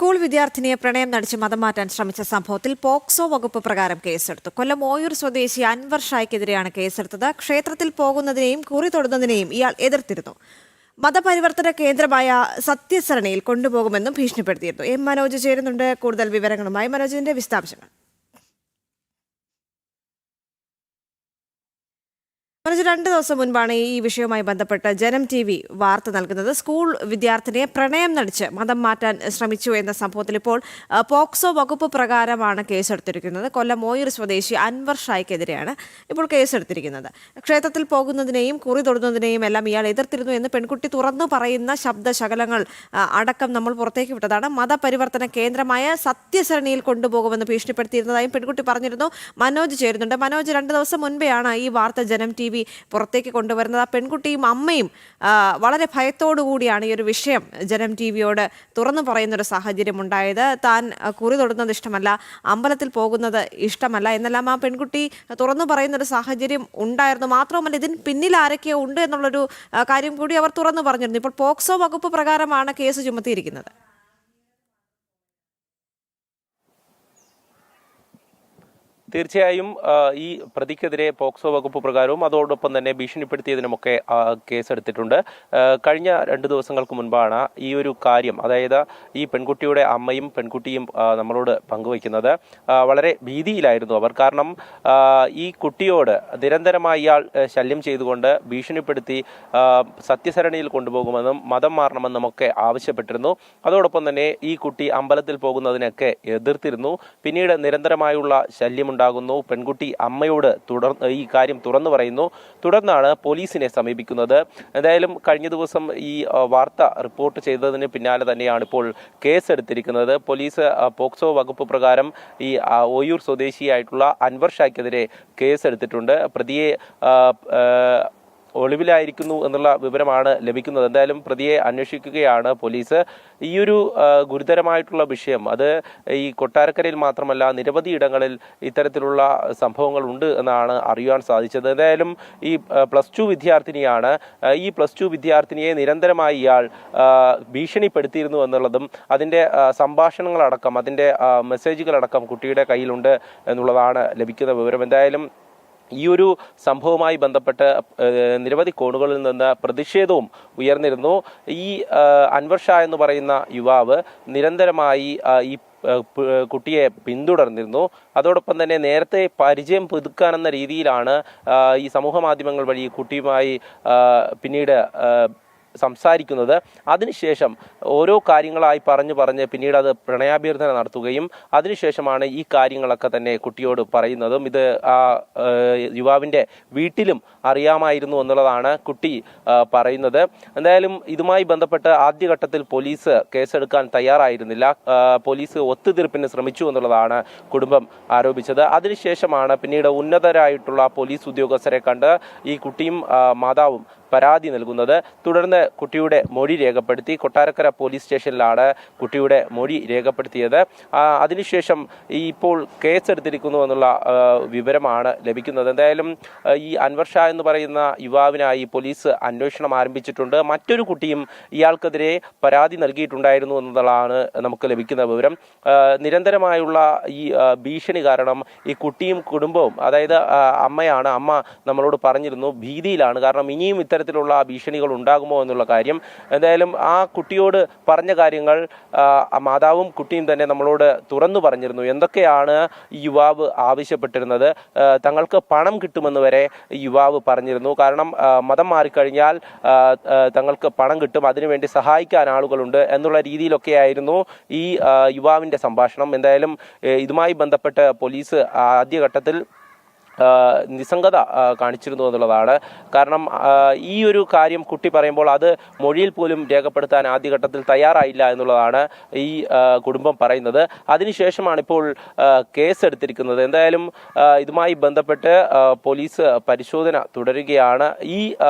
School വിദ്യാർത്ഥിനിയെ പ്രണയം നടിച്ച് മതം മാറ്റാൻ ശ്രമിച്ച സംഭവത്തിൽ പോക്സോ വകുപ്പ് പ്രകാരം കേസെടുത്തു. കൊല്ലം ഓയൂർ സ്വദേശി അൻവർ ഷായ്ക്കെതിരെയാണ് കേസെടുത്തത്. ക്ഷേത്രത്തിൽ പോകുന്നതിനെയും കുറി തൊടുന്നതിനെയും ഇയാൾ എതിർത്തിരുന്നു. മതപരിവർത്തന കേന്ദ്രമായ സത്യസരണിയിൽ കൊണ്ടുപോകുമെന്നും ഭീഷണിപ്പെടുത്തിയിരുന്നു. എം മനോജ് ചേരുന്നുണ്ട് കൂടുതൽ വിവരങ്ങളുമായി. മനോജിന്റെ വിശദാംശങ്ങൾ. മനോജ്, 2 ദിവസം മുൻപാണ് ഈ വിഷയവുമായി ബന്ധപ്പെട്ട് ജനം TV വാർത്ത നൽകുന്നത്. സ്കൂൾ വിദ്യാർത്ഥിനിയെ പ്രണയം നടിച്ച് മതം മാറ്റാൻ ശ്രമിച്ചു എന്ന സംഭവത്തിൽ ഇപ്പോൾ പോക്സോ വകുപ്പ് പ്രകാരമാണ് കേസെടുത്തിരിക്കുന്നത്. കൊല്ലം ഓയൂർ സ്വദേശി അൻവർ ഷായ്ക്കെതിരെയാണ് ഇപ്പോൾ കേസെടുത്തിരിക്കുന്നത്. ക്ഷേത്രത്തിൽ പോകുന്നതിനെയും കുറി തൊടുന്നതിനെയും എല്ലാം ഇയാൾ എതിർത്തിരുന്നു എന്ന് പെൺകുട്ടി തുറന്നു പറയുന്ന ശബ്ദശകലങ്ങൾ അടക്കം നമ്മൾ പുറത്തേക്ക് വിട്ടതാണ്. മതപരിവർത്തന കേന്ദ്രമായ സത്യസരണിയിൽ കൊണ്ടുപോകുമെന്ന് ഭീഷണിപ്പെടുത്തിയിരുന്നതായും പെൺകുട്ടി പറഞ്ഞിരുന്നു. മനോജ് ചേരുന്നുണ്ട്. മനോജ്, 2 ദിവസം മുൻപെയാണ് ഈ വാർത്ത ജനം TV പുറത്തേക്ക് കൊണ്ടുവരുന്നത്. ആ പെൺകുട്ടിയും അമ്മയും വളരെ ഭയത്തോടു കൂടിയാണ് ഈ ഒരു വിഷയം ജനം TVയോട് തുറന്നു പറയുന്നൊരു സാഹചര്യം ഉണ്ടായത്. താൻ കുറി തൊടുന്നത് ഇഷ്ടമല്ല, അമ്പലത്തിൽ പോകുന്നത് ഇഷ്ടമല്ല എന്നെല്ലാം ആ പെൺകുട്ടി തുറന്നു പറയുന്നൊരു സാഹചര്യം ഉണ്ടായിരുന്നു. മാത്രവുമല്ല, ഇതിന് പിന്നിൽ ആരൊക്കെയോ ഉണ്ട് എന്നുള്ളൊരു കാര്യം കൂടി അവർ തുറന്നു പറഞ്ഞിരുന്നു. ഇപ്പോൾ പോക്സോ വകുപ്പ് പ്രകാരമാണ് കേസ് ചുമത്തിയിരിക്കുന്നത്. തീർച്ചയായും ഈ പ്രതിക്കെതിരെ പോക്സോ വകുപ്പ് പ്രകാരവും അതോടൊപ്പം തന്നെ ഭീഷണിപ്പെടുത്തിയതിനുമൊക്കെ കേസെടുത്തിട്ടുണ്ട്. കഴിഞ്ഞ 2 ദിവസങ്ങൾക്ക് മുൻപാണ് ഈ ഒരു കാര്യം, അതായത് ഈ പെൺകുട്ടിയുടെ അമ്മയും പെൺകുട്ടിയും നമ്മളോട് പങ്കുവയ്ക്കുന്നത്. വളരെ ഭീതിയിലായിരുന്നു അവർ. കാരണം ഈ കുട്ടിയോട് നിരന്തരമായി ഇയാൾ ശല്യം ചെയ്തുകൊണ്ട് ഭീഷണിപ്പെടുത്തി സത്യസരണിയിൽ കൊണ്ടുപോകുമെന്നും മതം മാറണമെന്നും ഒക്കെ ആവശ്യപ്പെട്ടിരുന്നു. അതോടൊപ്പം തന്നെ ഈ കുട്ടി അമ്പലത്തിൽ പോകുന്നതിനൊക്കെ എതിർത്തിരുന്നു. പിന്നീട് നിരന്തരമായുള്ള ശല്യമുണ്ടാകുന്നു. പെൺകുട്ടി അമ്മയോട് ഈ കാര്യം തുറന്നു പറയുന്നു. തുടർന്നാണ് പോലീസിനെ സമീപിക്കുന്നത്. എന്തായാലും കഴിഞ്ഞ ദിവസം ഈ വാർത്ത റിപ്പോർട്ട് ചെയ്തതിന് പിന്നാലെ തന്നെയാണ് ഇപ്പോൾ കേസെടുത്തിരിക്കുന്നത്. പോലീസ് പോക്സോ വകുപ്പ് പ്രകാരം ഈ ഓയൂർ സ്വദേശിയായിട്ടുള്ള അൻവർ ഷായ്ക്കെതിരെ കേസെടുത്തിട്ടുണ്ട്. പ്രതിയെ ഒളിവിലായിരിക്കുന്നു എന്നുള്ള വിവരമാണ് ലഭിക്കുന്നത്. എന്തായാലും പ്രതിയെ അന്വേഷിക്കുകയാണ് പോലീസ്. ഈയൊരു ഗുരുതരമായിട്ടുള്ള വിഷയം അത് ഈ കൊട്ടാരക്കരയിൽ മാത്രമല്ല, നിരവധി ഇടങ്ങളിൽ ഇത്തരത്തിലുള്ള സംഭവങ്ങൾ ഉണ്ട് എന്നാണ് അറിയാൻ സാധിച്ചത്. എന്തായാലും ഈ +2 വിദ്യാർത്ഥിനിയാണ്. ഈ +2 വിദ്യാർത്ഥിനിയെ നിരന്തരമായി ഇയാൾ ഭീഷണിപ്പെടുത്തിയിരുന്നു എന്നുള്ളതും അതിൻ്റെ സംഭാഷണങ്ങളടക്കം, അതിൻ്റെ മെസ്സേജുകളടക്കം കുട്ടിയുടെ കയ്യിലുണ്ട് എന്നുള്ളതാണ് ലഭിക്കുന്ന വിവരം. എന്തായാലും ഈ ഒരു സംഭവവുമായി ബന്ധപ്പെട്ട് നിരവധി കോണുകളിൽ നിന്ന് പ്രതിഷേധവും ഉയർന്നിരുന്നു. ഈ അൻവർ ഷാ എന്ന് പറയുന്ന യുവാവ് നിരന്തരമായി ഈ കുട്ടിയെ പിന്തുടർന്നിരുന്നു. അതോടൊപ്പം തന്നെ നേരത്തെ പരിചയം പുതുക്കാനെന്ന രീതിയിലാണ് ഈ സമൂഹ മാധ്യമങ്ങൾ വഴി കുട്ടിയുമായി പിന്നീട് സംസാരിക്കുന്നത്. അതിനുശേഷം ഓരോ കാര്യങ്ങളായി പറഞ്ഞ് പിന്നീട് അത് പ്രണയാഭ്യർത്ഥന നടത്തുകയും അതിനുശേഷമാണ് ഈ കാര്യങ്ങളൊക്കെ തന്നെ കുട്ടിയോട് പറയുന്നതും. ഇത് ആ യുവാവിൻ്റെ വീട്ടിലും അറിയാമായിരുന്നു എന്നുള്ളതാണ് കുട്ടി പറയുന്നത്. എന്തായാലും ഇതുമായി ബന്ധപ്പെട്ട് ആദ്യഘട്ടത്തിൽ പോലീസ് കേസെടുക്കാൻ തയ്യാറായിരുന്നില്ല. പോലീസ് ഒത്തുതീർപ്പിന് ശ്രമിച്ചു എന്നുള്ളതാണ് കുടുംബം ആരോപിച്ചത്. അതിനുശേഷമാണ് പിന്നീട് ഉന്നതരായിട്ടുള്ള പോലീസ് ഉദ്യോഗസ്ഥരെ കണ്ട് ഈ കുട്ടിയും മാതാവും പരാതി നൽകുന്നത്. തുടർന്ന് കുട്ടിയുടെ മൊഴി രേഖപ്പെടുത്തി കൊട്ടാരക്കര പോലീസ് സ്റ്റേഷനിലാണ് കുട്ടിയുടെ മൊഴി രേഖപ്പെടുത്തിയത്. അതിനുശേഷം ഇപ്പോൾ കേസെടുത്തിരിക്കുന്നു എന്നുള്ള വിവരമാണ് ലഭിക്കുന്നത്. എന്തായാലും ഈ അൻവർ ഷാ എന്ന് പറയുന്ന യുവാവിനായി പോലീസ് അന്വേഷണം ആരംഭിച്ചിട്ടുണ്ട്. മറ്റൊരു കുട്ടിയും ഇയാൾക്കെതിരെ പരാതി നൽകിയിട്ടുണ്ടായിരുന്നു എന്നതാണ് നമുക്ക് ലഭിക്കുന്ന വിവരം. നിരന്തരമായുള്ള ഈ ഭീഷണി കാരണം ഈ കുട്ടിയും കുടുംബവും, അതായത് അമ്മയാണ്, അമ്മ നമ്മളോട് പറഞ്ഞിരുന്നു ഭീതിയിലാണ്. കാരണം ഇനിയും ഇത്തരത്തിലുള്ള ഭീഷണികൾ ഉണ്ടാകുമോ എന്നുള്ള കാര്യം. എന്തായാലും ആ കുട്ടിയോട് പറഞ്ഞ കാര്യങ്ങൾ മാതാവും കുട്ടിയും തന്നെ നമ്മളോട് തുറന്നു പറഞ്ഞിരുന്നു. എന്തൊക്കെയാണ് ഈ യുവാവ് ആവശ്യപ്പെട്ടിരുന്നത്, തങ്ങൾക്ക് പണം കിട്ടുമെന്ന് വരെ യുവാവ് പറഞ്ഞിരുന്നു. കാരണം മതം മാറിക്കഴിഞ്ഞാൽ തങ്ങൾക്ക് പണം കിട്ടും, അതിനുവേണ്ടി സഹായിക്കാൻ ആളുകളുണ്ട് എന്നുള്ള രീതിയിലൊക്കെയായിരുന്നു ഈ യുവാവിൻ്റെ സംഭാഷണം. എന്തായാലും ഇതുമായി ബന്ധപ്പെട്ട് പോലീസ് ആദ്യഘട്ടത്തിൽ നിസ്സംഗത കാണിച്ചിരുന്നു എന്നുള്ളതാണ്. കാരണം ഈ ഒരു കാര്യം കുട്ടി പറയുമ്പോൾ അത് മൊഴിയിൽ പോലും രേഖപ്പെടുത്താൻ ആദ്യഘട്ടത്തിൽ തയ്യാറായില്ല എന്നുള്ളതാണ് ഈ കുടുംബം പറയുന്നത്. അതിനുശേഷമാണ് ഇപ്പോൾ കേസെടുത്തിരിക്കുന്നത്. എന്തായാലും ഇതുമായി ബന്ധപ്പെട്ട് പോലീസ് പരിശോധന തുടരുകയാണ്. ഈ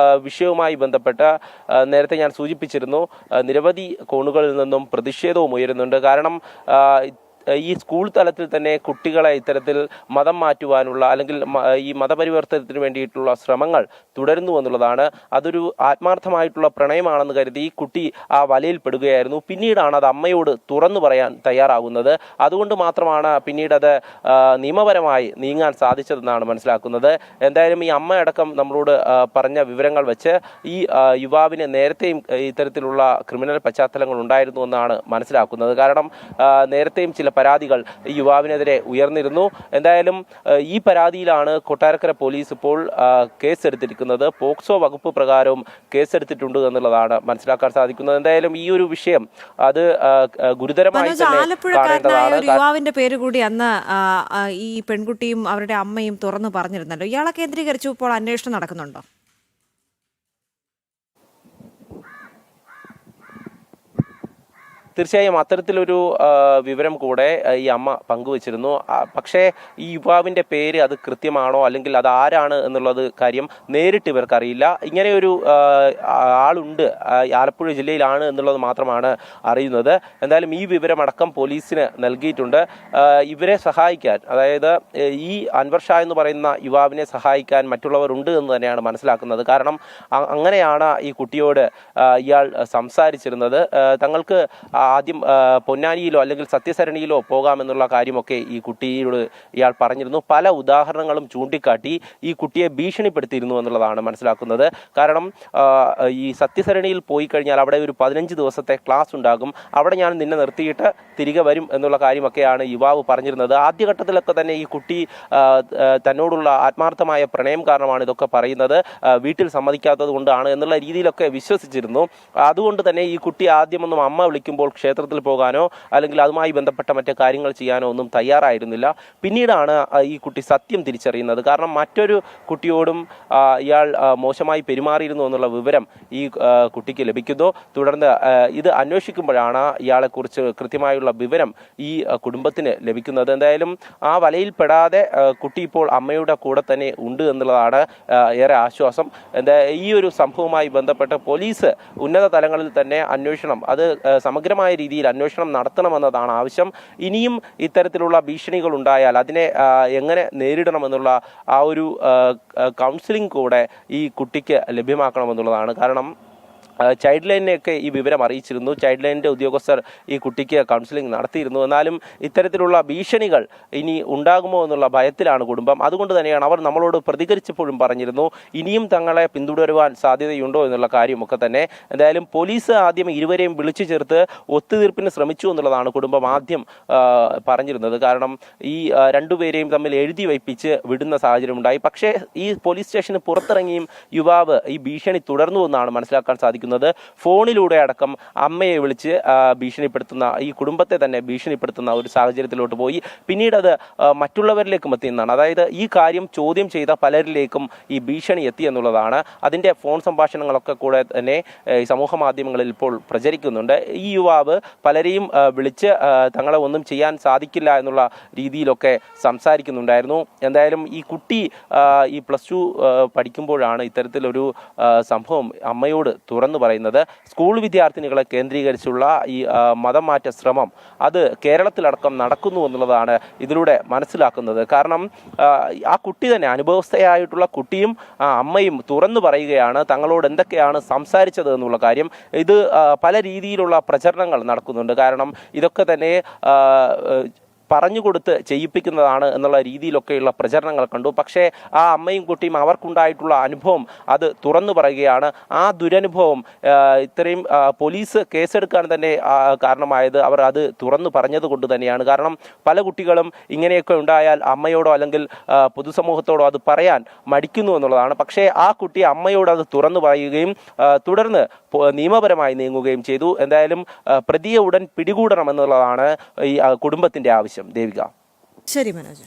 വിഷയവുമായി ബന്ധപ്പെട്ട് നേരത്തെ ഞാൻ സൂചിപ്പിച്ചിരുന്നു, നിരവധി കോണുകളിൽ നിന്നും പ്രതിഷേധവും ഉയരുന്നുണ്ട്. കാരണം ഈ സ്കൂൾ തലത്തിൽ തന്നെ കുട്ടികളെ ഇത്തരത്തിൽ മതം മാറ്റുവാനുള്ള അല്ലെങ്കിൽ ഈ മതപരിവർത്തനത്തിന് വേണ്ടിയിട്ടുള്ള ശ്രമങ്ങൾ തുടരുന്നു എന്നുള്ളതാണ്. അതൊരു ആത്മാർത്ഥമായിട്ടുള്ള പ്രണയമാണെന്ന് കരുതി ഈ കുട്ടി ആ വലയിൽ പെടുകയായിരുന്നു. പിന്നീടാണ് അത് അമ്മയോട് തുറന്നു പറയാൻ തയ്യാറാകുന്നത്. അതുകൊണ്ട് മാത്രമാണ് പിന്നീട് അത് നിയമപരമായി നീങ്ങാൻ സാധിച്ചതെന്നാണ് മനസ്സിലാക്കുന്നത്. എന്തായാലും ഈ അമ്മയടക്കം നമ്മളോട് പറഞ്ഞ വിവരങ്ങൾ വെച്ച് ഈ യുവാവിന് നേരത്തെയും ഇത്തരത്തിലുള്ള ക്രിമിനൽ പശ്ചാത്തലങ്ങൾ ഉണ്ടായിരുന്നു എന്നാണ് മനസ്സിലാക്കുന്നത്. കാരണം നേരത്തെയും ചില പരാതികൾ ഈ യുവാവിനെതിരെ ഉയർന്നിരുന്നു. എന്തായാലും ഈ പരാതിയിലാണ് കൊട്ടാരക്കര പോലീസ് ഇപ്പോൾ കേസെടുത്തിരിക്കുന്നത്. പോക്സോ വകുപ്പ് പ്രകാരവും കേസെടുത്തിട്ടുണ്ട് എന്നുള്ളതാണ് മനസ്സിലാക്കാൻ സാധിക്കുന്നത്. എന്തായാലും ഈ ഒരു വിഷയം അത് ഗുരുതരമായി ആലപ്പുഴക്കാരനായ ഒരു യുവാവിന്റെ പേര് കൂടി അന്ന് ഈ പെൺകുട്ടിയും അവരുടെ അമ്മയും തുറന്നു പറഞ്ഞിരുന്നല്ലോ. ഇയാളെ കേന്ദ്രീകരിച്ചു ഇപ്പോൾ അന്വേഷണം നടക്കുന്നുണ്ടോ? തീർച്ചയായും അത്തരത്തിലൊരു വിവരം കൂടെ ഈ അമ്മ പങ്കുവച്ചിരുന്നു. പക്ഷേ ഈ യുവാവിൻ്റെ പേര് അത് കൃത്യമാണോ അല്ലെങ്കിൽ അത് ആരാണ് എന്നുള്ളത് കാര്യം നേരിട്ട് ഇവർക്കറിയില്ല. ഇങ്ങനെയൊരു ആളുണ്ട്, ആലപ്പുഴ ജില്ലയിലാണ് എന്നുള്ളത് മാത്രമാണ് അറിയുന്നത്. എന്തായാലും ഈ വിവരമടക്കം പോലീസിന് നൽകിയിട്ടുണ്ട്. ഇവരെ സഹായിക്കാൻ, അതായത് ഈ അൻവർ ഷാ എന്ന് പറയുന്ന യുവാവിനെ സഹായിക്കാൻ മറ്റുള്ളവരുണ്ട് എന്ന് തന്നെയാണ് മനസ്സിലാക്കുന്നത്. കാരണം അങ്ങനെയാണ് ഈ കുട്ടിയോട് ഇയാൾ സംസാരിച്ചിരുന്നത്. തങ്ങൾക്ക് ആദ്യം പൊന്നാനിയിലോ അല്ലെങ്കിൽ സത്യസരണിയിലോ പോകാമെന്നുള്ള കാര്യമൊക്കെ ഈ കുട്ടിയോട് ഇയാൾ പറഞ്ഞിരുന്നു. പല ഉദാഹരണങ്ങളും ചൂണ്ടിക്കാട്ടി ഈ കുട്ടിയെ ഭീഷണിപ്പെടുത്തിയിരുന്നു എന്നുള്ളതാണ് മനസ്സിലാക്കുന്നത്. കാരണം ഈ സത്യസരണിയിൽ പോയി കഴിഞ്ഞാൽ അവിടെ ഒരു 15 ദിവസത്തെ ക്ലാസ് ഉണ്ടാകും, അവിടെ ഞാൻ നിന്നെ നിർത്തിയിട്ട് തിരികെ വരും എന്നുള്ള കാര്യമൊക്കെയാണ് യുവാവ് പറഞ്ഞിരുന്നത്. ആദ്യഘട്ടത്തിലൊക്കെ തന്നെ ഈ കുട്ടി തന്നോടുള്ള ആത്മാർത്ഥമായ പ്രണയം കാരണമാണ് ഇതൊക്കെ പറയുന്നത്, വീട്ടിൽ സമ്മതിക്കാത്തത് കൊണ്ടാണ് എന്നുള്ള രീതിയിലൊക്കെ വിശ്വസിച്ചിരുന്നു. അതുകൊണ്ട് തന്നെ ഈ കുട്ടി ആദ്യമൊന്നും അമ്മ വിളിക്കുമ്പോൾ ക്ഷേത്രത്തിൽ പോകാനോ അല്ലെങ്കിൽ അതുമായി ബന്ധപ്പെട്ട മറ്റു കാര്യങ്ങൾ ചെയ്യാനോ ഒന്നും തയ്യാറായിരുന്നില്ല. പിന്നീടാണ് ഈ കുട്ടി സത്യം തിരിച്ചറിയുന്നത്. കാരണം മറ്റൊരു കുട്ടിയോടും ഇയാൾ മോശമായി പെരുമാറിയിരുന്നു എന്നുള്ള വിവരം ഈ കുട്ടിക്ക് ലഭിക്കുന്നു. തുടർന്ന് ഇത് അന്വേഷിക്കുമ്പോഴാണ് ഇയാളെക്കുറിച്ച് കൃത്യമായുള്ള വിവരം ഈ കുടുംബത്തിന് ലഭിക്കുന്നത്. എന്തായാലും ആ വലയിൽപ്പെടാതെ കുട്ടി ഇപ്പോൾ അമ്മയുടെ കൂടെ തന്നെ ഉണ്ട് എന്നുള്ളതാണ് ഏറെ ആശ്വാസം. ഈ ഒരു സംഭവവുമായി ബന്ധപ്പെട്ട് പോലീസ് ഉന്നത തലങ്ങളിൽ തന്നെ അന്വേഷണം, അത് സമഗ്രമായ രീതിയിൽ അന്വേഷണം നടത്തണമെന്നതാണ് ആവശ്യം. ഇനിയും ഇത്തരത്തിലുള്ള ഭീഷണികൾ ഉണ്ടായാൽ അതിനെ എങ്ങനെ നേരിടണമെന്നുള്ള ആ ഒരു കൗൺസിലിംഗ് കൂടെ ഈ കുട്ടിക്ക് ലഭ്യമാക്കണമെന്നുള്ളതാണ്. കാരണം ചൈൽഡ് ലൈനിനെയൊക്കെ ഈ വിവരം അറിയിച്ചിരുന്നു. ചൈൽഡ് ലൈനിൻ്റെ ഉദ്യോഗസ്ഥർ ഈ കുട്ടിക്ക് കൗൺസിലിംഗ് നടത്തിയിരുന്നു. എന്നാലും ഇത്തരത്തിലുള്ള ഭീഷണികൾ ഇനി ഉണ്ടാകുമോ എന്നുള്ള ഭയത്തിലാണ് കുടുംബം. അതുകൊണ്ട് തന്നെയാണ് അവർ നമ്മളോട് പ്രതികരിച്ചപ്പോഴും പറഞ്ഞിരുന്നു ഇനിയും തങ്ങളെ പിന്തുടരുവാൻ സാധ്യതയുണ്ടോ എന്നുള്ള കാര്യമൊക്കെ തന്നെ. എന്തായാലും പോലീസ് ആദ്യം ഇരുവരെയും വിളിച്ചു ചേർത്ത് ഒത്തുതീർപ്പിന് ശ്രമിച്ചു എന്നുള്ളതാണ് കുടുംബം ആദ്യം പറഞ്ഞിരുന്നത്. കാരണം ഈ രണ്ടുപേരെയും തമ്മിൽ എഴുതി വയ്പ്പിച്ച് വിടുന്ന സാഹചര്യം ഉണ്ടായി. പക്ഷേ ഈ പോലീസ് സ്റ്റേഷന് പുറത്തിറങ്ങിയും യുവാവ് ഈ ഭീഷണി തുടർന്നു എന്നാണ് മനസ്സിലാക്കാൻ സാധിക്കുന്നത്. ഫോണിലൂടെ അടക്കം അമ്മയെ വിളിച്ച് ഭീഷണിപ്പെടുത്തുന്ന, ഈ കുടുംബത്തെ തന്നെ ഭീഷണിപ്പെടുത്തുന്ന ഒരു സാഹചര്യത്തിലോട്ട് പോയി. പിന്നീട് അത് മറ്റുള്ളവരിലേക്കും എത്തിയെന്നാണ്. അതായത് ഈ കാര്യം ചോദ്യം ചെയ്ത പലരിലേക്കും ഈ ഭീഷണി എത്തി എന്നുള്ളതാണ്. അതിൻ്റെ ഫോൺ സംഭാഷണങ്ങളൊക്കെ കൂടെ തന്നെ ഈ സമൂഹ മാധ്യമങ്ങളിൽ ഇപ്പോൾ പ്രചരിക്കുന്നുണ്ട്. ഈ യുവാവ് പലരെയും വിളിച്ച് തങ്ങളെ ഒന്നും ചെയ്യാൻ സാധിക്കില്ല എന്നുള്ള രീതിയിലൊക്കെ സംസാരിക്കുന്നുണ്ടായിരുന്നു. എന്തായാലും ഈ കുട്ടി ഈ +2 പഠിക്കുമ്പോഴാണ് ഇത്തരത്തിലൊരു സംഭവം അമ്മയോട് തുറന്നു പറയുന്നത്. സ്കൂൾ വിദ്യാർത്ഥിനികളെ കേന്ദ്രീകരിച്ചുള്ള ഈ മതം മാറ്റ ശ്രമം അത് കേരളത്തിലടക്കം നടക്കുന്നു എന്നുള്ളതാണ് ഇതിലൂടെ മനസ്സിലാക്കുന്നത്. കാരണം ആ കുട്ടി തന്നെ, അനുഭവസ്ഥയായിട്ടുള്ള കുട്ടിയും അമ്മയും തുറന്നു പറയുകയാണ് തങ്ങളോട് എന്തൊക്കെയാണ് സംസാരിച്ചത് എന്നുള്ള കാര്യം. ഇത് പല രീതിയിലുള്ള പ്രചരണങ്ങൾ നടക്കുന്നുണ്ട്. കാരണം ഇതൊക്കെ തന്നെ പറഞ്ഞുകൊടുത്ത് ചെയ്യിപ്പിക്കുന്നതാണ് എന്നുള്ള രീതിയിലൊക്കെയുള്ള പ്രചരണങ്ങൾ കണ്ടു. പക്ഷേ ആ അമ്മയും കുട്ടിയും അവർക്കുണ്ടായിട്ടുള്ള അനുഭവം അത് തുറന്നു പറയുകയാണ്. ആ ദുരനുഭവം ഇത്രയും പോലീസ് കേസെടുക്കാൻ തന്നെ കാരണമായത് അവർ അത് തുറന്നു പറഞ്ഞത് കൊണ്ട് തന്നെയാണ്. കാരണം പല കുട്ടികളും ഇങ്ങനെയൊക്കെ ഉണ്ടായാൽ അമ്മയോടോ അല്ലെങ്കിൽ പൊതുസമൂഹത്തോടോ അത് പറയാൻ മടിക്കുന്നു എന്നുള്ളതാണ്. പക്ഷേ ആ കുട്ടി അമ്മയോട് അത് തുറന്നു പറയുകയും തുടർന്ന് നിയമപരമായി നീങ്ങുകയും ചെയ്തു. എന്തായാലും പ്രതിയെ ഉടൻ പിടികൂടണം എന്നുള്ളതാണ് ഈ കുടുംബത്തിൻ്റെ ആവശ്യം. ദേവിക. ശരി മനോജ്.